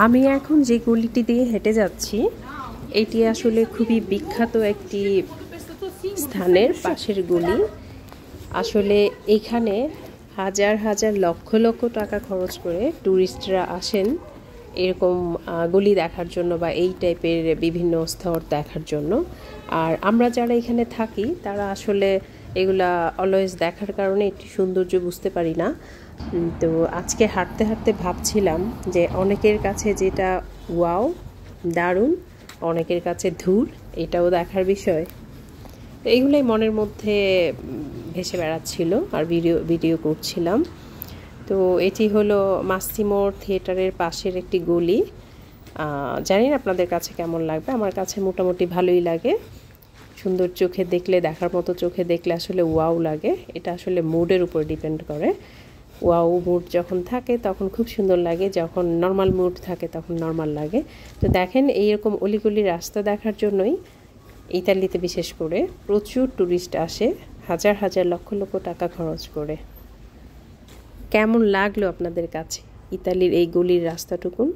আমি এখন যে গলিটি দিয়ে হেঁটে যাচ্ছি এটি আসলে খুবই বিখ্যাত একটি স্থানের পাশের গলি। আসলে এখানে হাজার হাজার লক্ষ লক্ষ টাকা খরচ করে ট্যুরিস্টরা আসেন এরকম গলি দেখার জন্য বা এই টাইপের বিভিন্ন স্তর দেখার জন্য। আর আমরা যারা এখানে থাকি তারা আসলে এগুলা অলওয়েজ দেখার কারণে একটু সৌন্দর্য বুঝতে পারি না। তো আজকে হাঁটতে হাঁটতে ভাবছিলাম যে অনেকের কাছে যেটা ওয়াও দারুণ, অনেকের কাছে ধুর এটাও দেখার বিষয়। তো এইগুলোই মনের মধ্যে ভেসে বেড়াচ্ছিল আর ভিডিও করছিলাম। তো এটি হলো মাসিমোর থিয়েটারের পাশের একটি গলি। জানি না আপনাদের কাছে কেমন লাগবে, আমার কাছে মোটামুটি ভালোই লাগে। সুন্দর চোখে দেখলে, দেখার মতো চোখে দেখলে আসলে ওয়াও লাগে। এটা আসলে মুডের উপর ডিপেন্ড করে। ওয়াও মুড যখন থাকে তখন খুব সুন্দর লাগে, যখন নর্মাল মুড থাকে তখন নর্মাল লাগে। তো দেখেন এইরকম অলিগলি রাস্তা দেখার জন্যই ইতালিতে বিশেষ করে প্রচুর ট্যুরিস্ট আসে, হাজার হাজার লক্ষ লক্ষ টাকা খরচ করে। কেমন লাগলো আপনাদের কাছে ইতালির এই গলির রাস্তাটুকুন?